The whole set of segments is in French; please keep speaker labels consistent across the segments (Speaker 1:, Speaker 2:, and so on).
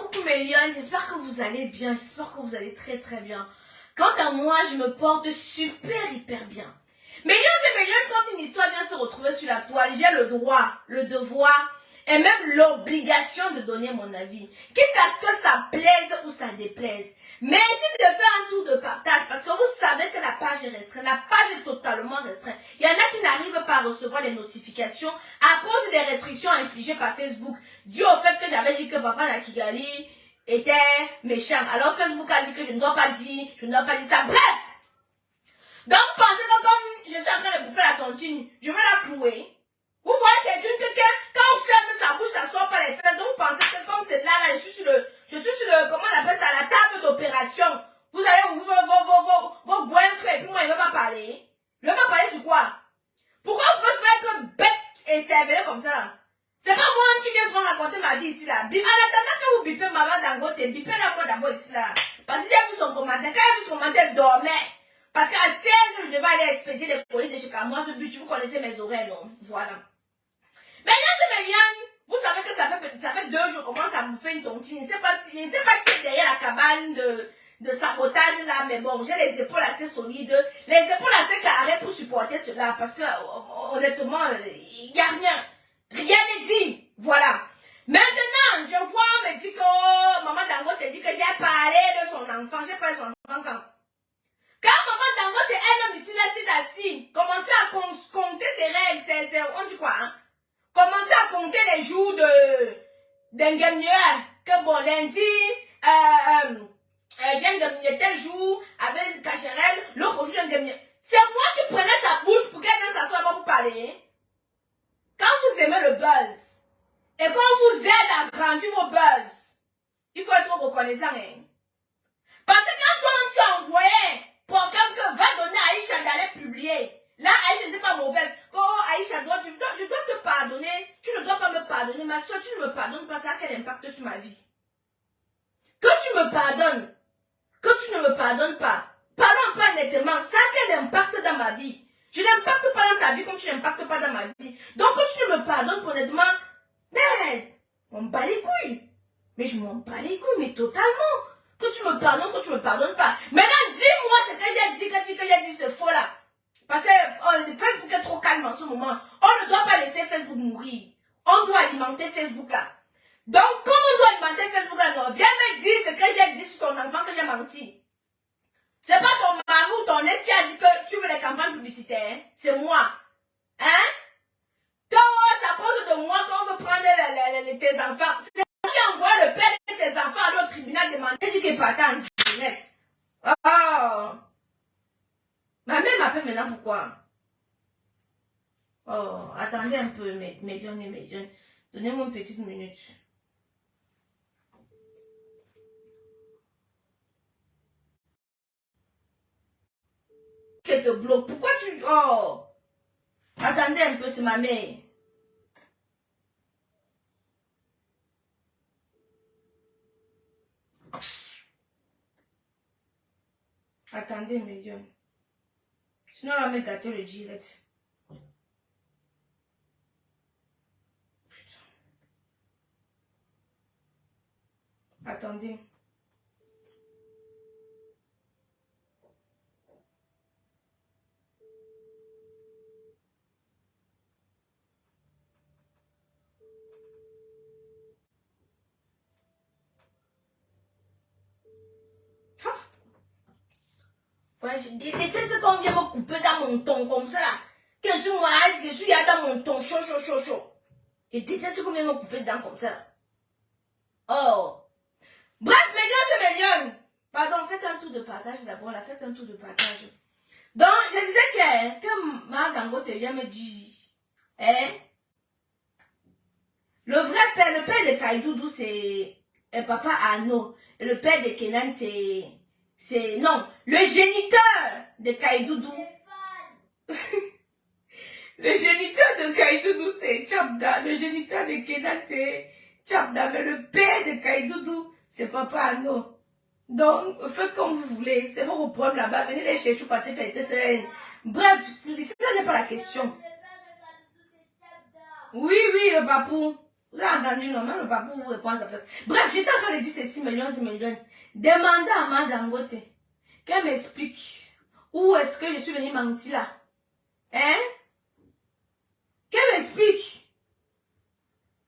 Speaker 1: coucou mes lions, j'espère que vous allez bien, j'espère que vous allez très très bien. Quant à moi, je me porte super hyper bien. Mes lions et mes lions, quand une histoire vient se retrouver sur la toile, j'ai le droit, le devoir et même l'obligation de donner mon avis. Quitte à ce que ça plaise ou ça déplaise. Mais essayez de faire un tour de partage parce que vous savez que la page est restreinte. La page est totalement restreinte. Il y en a qui n'arrivent pas à recevoir les notifications à cause des restrictions infligées par Facebook, dû au fait que j'avais dit que Papa Nakigali était méchant. Alors Facebook a dit que je ne dois pas dire ça. Bref! Donc pensez que comme je suis en train de bouffer la tontine, je vais la clouer. Vous voyez quelqu'un que quand on ferme sa bouche, ça sort par les fesses. Donc vous pensez que comme c'est là, je suis sur le, comment on appelle ça, la table d'opération. Vous allez vos goinfres et puis moi, il ne va pas parler. Il ne va pas parler sur quoi? Pourquoi on peut se faire bête et s'éveiller comme ça? C'est pas moi qui viens se raconter ma vie ici là. En attendant que vous bipez maman Dangote, bipez-la moi d'abord ici là. Parce que j'ai vu son commentaire. Quand j'ai vu son commentaire, elle dormait. Parce qu'à 16 heures, je devais aller expédier les colis de chez moi. Ce but, vous connaissez mes oreilles, non? Voilà. Mais là, c'est Méliane. Vous savez que ça fait 2 jours qu'on commence à bouffer une tontine. Je ne sais pas qui est derrière la cabane de sabotage là, mais bon, j'ai les épaules assez solides, les épaules assez carrées pour supporter cela, parce que honnêtement, il n'y a rien n'est dit. Voilà. Maintenant, je vois, on me dit que maman Dangote te dit que j'ai parlé de son enfant. J'ai parlé de son enfant quand maman Dangote est un homme ici, là, c'est assis, commencez à compter ses règles, on dit quoi, hein? Commencez à compter les jours d'Engemnier, que bon, lundi, j'ai Engemnier tel jour, avec Cacherel, l'autre jour Engemnier. C'est moi qui prenais sa bouche pour qu'elle vienne s'asseoir pour parler. Quand vous aimez le buzz, et quand on vous aide à grandir vos buzz, il faut être reconnaissant, hein. Parce que quand tu as envoyé programme que va donner à Aïcha d'aller publier, là, Aïcha n'était pas mauvaise. Quand Aïcha je dois te pardonner, tu ne dois pas me pardonner, ma soeur, tu ne me pardonnes pas, ça a quel impact sur ma vie? Que tu me pardonnes, que tu ne me pardonnes pas, pardonne pas nettement, ça a quel impact dans ma vie? Je n'impacte pas dans ta vie comme tu n'impactes pas dans ma vie. Donc que tu ne me pardonnes pas honnêtement, mais on me bat les couilles. Mais je m'en bats les couilles, mais totalement. Que tu me pardonnes, que tu me pardonnes pas. Maintenant, dis-moi ce que j'ai dit, que j'ai dit, c'est faux là. Parce que Facebook est trop calme en ce moment. On ne doit pas laisser Facebook mourir. On doit alimenter Facebook là. Donc, comme on doit alimenter Facebook là, non, viens me dire ce que j'ai dit sur ton enfant que j'ai menti. C'est pas ton mari ou ton ex qui a dit que tu veux les campagnes publicitaires. Hein? C'est moi. Hein? Toi, c'est à cause de moi qu'on veut prendre tes enfants. C'est moi qui envoie le père de tes enfants à l'autre tribunal demander. Je dis qu'il partait en direct. Oh! Ma mère m'appelle maintenant pourquoi? Oh, attendez un peu, mes donnez-moi une petite minute. Qu'elle te bloque. Pourquoi tu... Oh! Attendez un peu, c'est ma mère. Attendez, mes dieux. Sinon, elle va me gâter le direct. Putain. Attendez. Ouais, je déteste quand on vient me couper dans mon ton comme ça. Que je suis là dans mon ton chaud. Je déteste quand on vient me couper dedans comme ça. Oh. Bref, mes lions. Pardon, faites un tour de partage d'abord. Là, faites un tour de partage. Donc, je disais que ma Dangote vient me dire, hein, le vrai père, le père de Kaidoudou, c'est papa Arnaud. Et le père de Kenan, non, le géniteur de Kaidoudou. Le géniteur de Kaidoudou, c'est Tchabda. Le géniteur de Kenan, c'est Tchabda. Mais le père de Kaidoudou, c'est papa Arnaud. Donc, faites comme vous voulez. C'est vos problèmes là-bas. Venez les chercher, partez faire les tests. Bref, ça n'est pas la question. Oui, le papou. Vous avez entendu, non, même le papa vous répond à sa place. Bref, j'étais en train de dire ces 6 millions, 6 millions. Demandez à Amanda Dangote qu'elle m'explique où est-ce que je suis venue mentir là. Hein? Qu'elle m'explique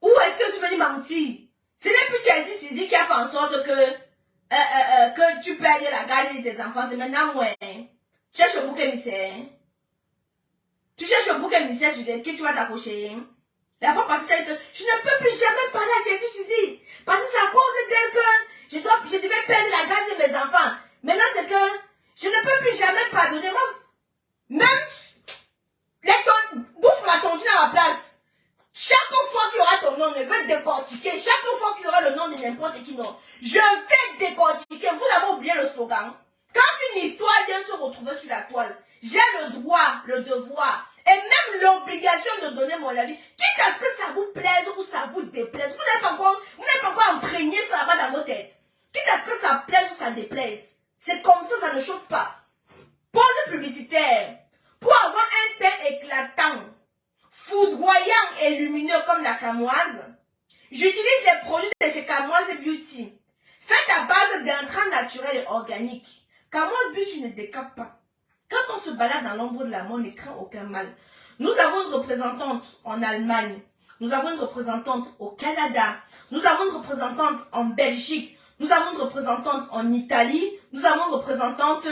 Speaker 1: où est-ce que je suis venue mentir. Ce n'est plus Chelsea Sisi qui a fait en sorte que tu perdes la garde de tes enfants. C'est maintenant moi. Hein? Tu cherches au bouc émissaire. Tu cherches au bouc émissaire sur qui tu vas t'accrocher. Hein? La fois passée, tu as dit que je ne peux plus jamais parler à Jésus Suzy. Parce que c'est à cause d'elle que je devais perdre la garde de mes enfants. Maintenant, c'est que je ne peux plus jamais pardonner. Moi, même bouffe ma tontine à ma place. Chaque fois qu'il y aura ton nom, je vais décortiquer. Chaque fois qu'il y aura le nom de n'importe qui, non, je vais décortiquer. Vous avez oublié le slogan. Quand une histoire vient se retrouver sur la toile, j'ai le droit, le devoir et même l'obligation de donner mon avis, quitte à ce que ça vous plaise ou ça vous déplaise. Vous n'avez pas encore imprégné ça là-bas dans vos têtes. Quitte à ce que ça plaise ou ça déplaise. C'est comme ça, ça ne chauffe pas. Pause publicitaire. Pour avoir un teint éclatant, foudroyant et lumineux comme la camoise, j'utilise les produits de chez Camoise Beauty. Faits à base d'intrants naturels et organiques. Camoise Beauty ne décape pas. Quand on se balade dans l'ombre de la mort, on ne craint aucun mal. Nous avons une représentante en Allemagne. Nous avons une représentante au Canada. Nous avons une représentante en Belgique. Nous avons une représentante en Italie. Nous avons une représentante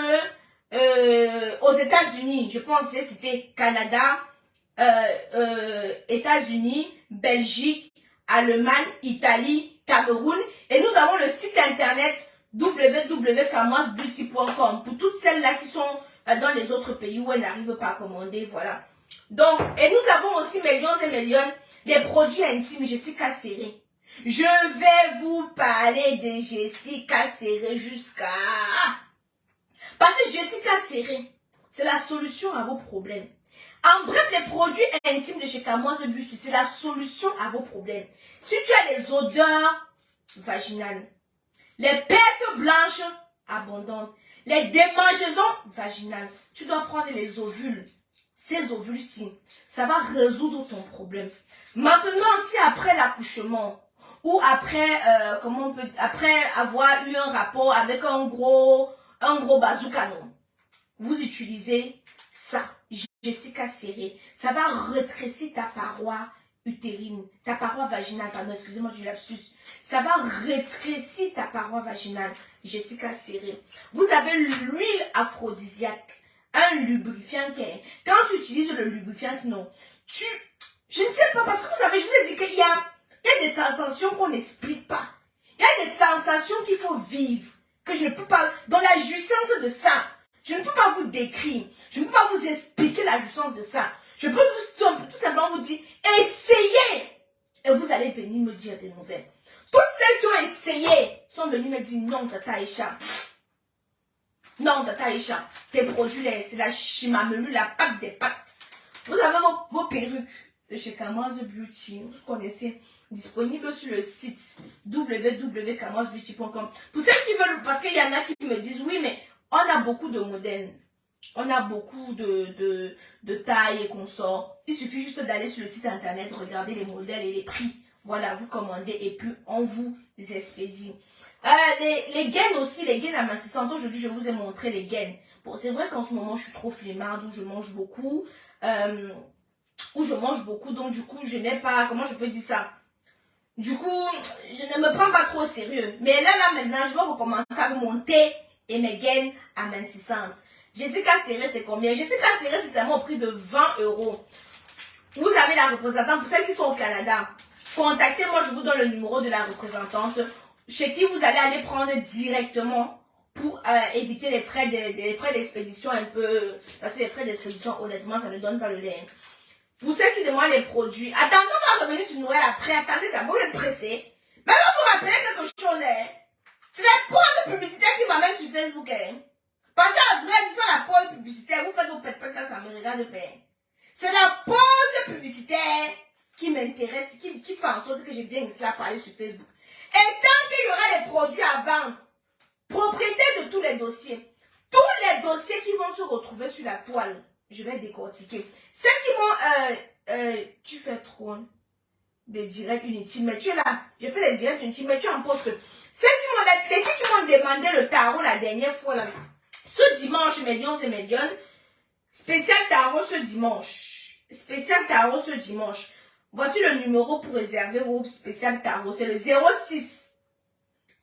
Speaker 1: aux États-Unis. Je pense que j'ai cité Canada, États-Unis, Belgique, Allemagne, Italie, Cameroun. Et nous avons le site internet www.camoisebeauty.com pour toutes celles-là qui sont dans les autres pays où elles n'arrivent pas à commander, voilà. Donc, et nous avons aussi millions et millions les produits intimes Jessica Serré. Je vais vous parler de Jessica Serré jusqu'à... Parce que Jessica Serré, c'est la solution à vos problèmes. En bref, les produits intimes de chez Camoise Beauty, c'est la solution à vos problèmes. Si tu as les odeurs vaginales, les pertes blanches abondantes, les démangeaisons vaginales, tu dois prendre les ovules. Ces ovules-ci, ça va résoudre ton problème. Maintenant, si après l'accouchement, ou après, après avoir eu un rapport avec un gros bazooka, non, vous utilisez ça, Jessica Serré, ça va rétrécir ta paroi utérine, ta paroi vaginale, pardon, excusez-moi du lapsus, ça va rétrécir ta paroi vaginale, Jessica Serré. Vous avez l'huile aphrodisiaque, un lubrifiant qui est, quand tu utilises le lubrifiant, sinon, je ne sais pas, parce que vous savez, je vous ai dit qu'il y a des sensations qu'on n'explique pas, il y a des sensations qu'il faut vivre, que je ne peux pas, dans la jouissance de ça, je ne peux pas vous décrire, je ne peux pas vous expliquer la jouissance de ça. Je peux tout simplement vous dire, essayez. Et vous allez venir me dire des nouvelles. Toutes celles qui ont essayé sont venues me dire, non, Tata Aïcha. Non, Tata Aïcha, tes produits, c'est la chimamelu, la pâte des pâtes. Vous avez vos perruques de chez Camoise Beauty, vous connaissez, disponible sur le site www.camoisebeauty.com. Pour celles qui veulent, parce qu'il y en a qui me disent, oui, mais on a beaucoup de modèles. On a beaucoup de tailles et consorts. Il suffit juste d'aller sur le site internet, regarder les modèles et les prix. Voilà, vous commandez et puis on vous expédie. Les gaines aussi, les gaines amincissantes. Aujourd'hui, je vous ai montré les gaines. Bon, c'est vrai qu'en ce moment, je suis trop flemmarde, où je mange beaucoup. Donc du coup, je n'ai pas... Comment je peux dire ça? Du coup, je ne me prends pas trop au sérieux. Mais là, maintenant, je vais recommencer à vous monter et mes gaines amincissantes. Jessica Serré, c'est combien? Jessica Serré, c'est seulement au prix de 20 €. Vous avez la représentante, pour celles qui sont au Canada, contactez-moi, je vous donne le numéro de la représentante, chez qui vous allez aller prendre directement pour éviter les frais d'expédition un peu, parce que les frais d'expédition, honnêtement, ça ne donne pas le lait. Pour ceux qui demandent les produits, attendez, on va revenir sur Noël après, attendez d'abord d'être pressé. Mais on va vous rappeler quelque chose, hein. C'est la pause publicitaire qui m'amène sur Facebook, hein. Parce qu'à vrai dire, la pause publicitaire, vous faites vos pète-pète quand ça me regarde faire. C'est la pause publicitaire qui m'intéresse, qui fait en sorte que je vienne ici là parler sur Facebook. Et tant qu'il y aura des produits à vendre, propriété de tous les dossiers qui vont se retrouver sur la toile, je vais décortiquer. Ceux qui vont, tu fais trop, hein. des directs inutiles. Mais tu es là. Je fais les directs inutiles, mais tu en postes. Les filles qui m'ont demandé le tarot la dernière fois, là, ce dimanche, mes lions et mes lionnes, spécial tarot ce dimanche. Spécial tarot ce dimanche. Voici le numéro pour réserver vos spécial tarot. C'est le 06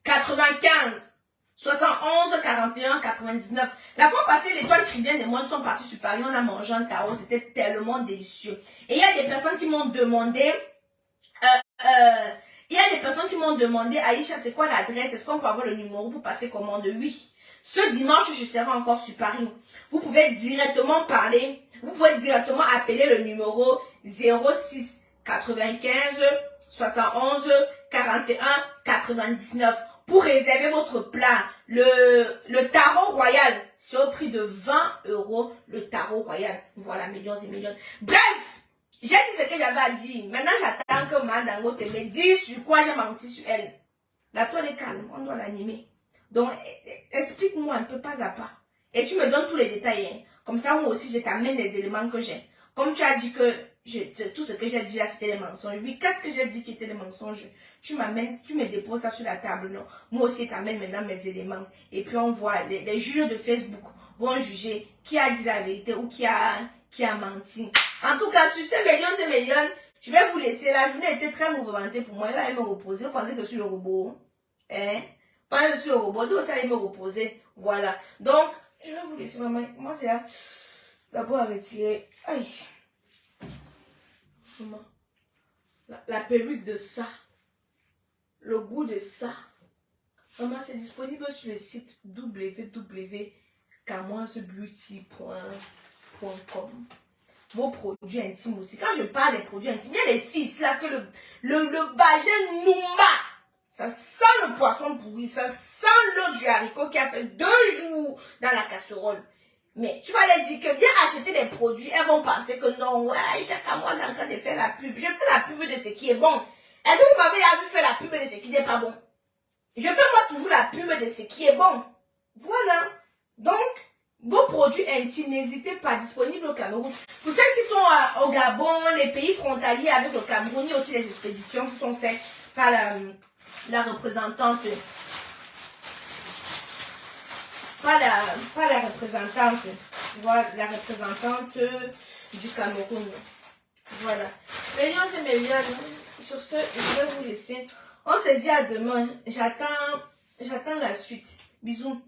Speaker 1: 95 71 41 99. La fois passée, l'étoile Chrétienne et moi sont partis sur Paris. On a mangé un tarot. C'était tellement délicieux. Et il y a des personnes qui m'ont demandé... il y a des personnes qui m'ont demandé, Aïcha, c'est quoi l'adresse? Est-ce qu'on peut avoir le numéro pour passer commande? Oui. Ce dimanche, je serai encore sur Paris. Vous pouvez directement parler. Vous pouvez directement appeler le numéro 06 95 71 41 99 pour réserver votre plat. Le tarot royal, c'est au prix de 20 €. Le tarot royal. Voilà, millions et millions. Bref, j'ai dit ce que j'avais à dire. Maintenant, j'attends que Madangote me dise sur quoi j'ai menti sur elle. La toile est calme, on doit l'animer. Donc, explique-moi un peu pas à pas. Et tu me donnes tous les détails. Hein. Comme ça, moi aussi, je t'amène les éléments que j'ai. Comme tu as dit que tout ce que j'ai dit là, c'était des mensonges. Oui, qu'est-ce que j'ai dit qui était des mensonges? Tu m'amènes, tu me déposes ça sur la table, non? Moi aussi, t'amènes maintenant mes éléments. Et puis, on voit, les juges de Facebook vont juger qui a dit la vérité ou qui a menti. En tout cas, sur ce millions et millions, je vais vous laisser. La journée était très mouvementée pour moi. Elle va me reposer. Vous pensez que je suis le robot? Hein? Pas je suis le robot. Donc, ça allait me reposer. Voilà. Donc, je vais vous laisser, maman. Moi, c'est là. D'abord à retirer. Aïe. Maman. La perruque de ça. Le goût de ça. Maman, c'est disponible sur le site www.camoisebeauty.com. Vos produits intimes aussi. Quand je parle des produits intimes, il y a les fils là que le Bagé Nouma. Ça sent le poisson pourri, ça sent l'eau du haricot qui a fait 2 jours dans la casserole. Mais tu vas leur dire que viens acheter des produits, elles vont penser que non, ouais, chaque mois c'est en train de faire la pub. Je fais la pub de ce qui est bon. Est-ce que vous m'avez vu faire la pub de ce qui n'est pas bon? Je fais moi toujours la pub de ce qui est bon. Voilà. Donc, vos produits intimes, n'hésitez pas, disponibles au Cameroun. Pour celles qui sont au Gabon, les pays frontaliers avec le Cameroun, il y a aussi les expéditions qui sont faites par la représentante. Pas la représentante. Voilà, la représentante du Cameroun. Voilà. Millions et millions. Sur ce, je vais vous laisser. On se dit à demain. J'attends la suite. Bisous.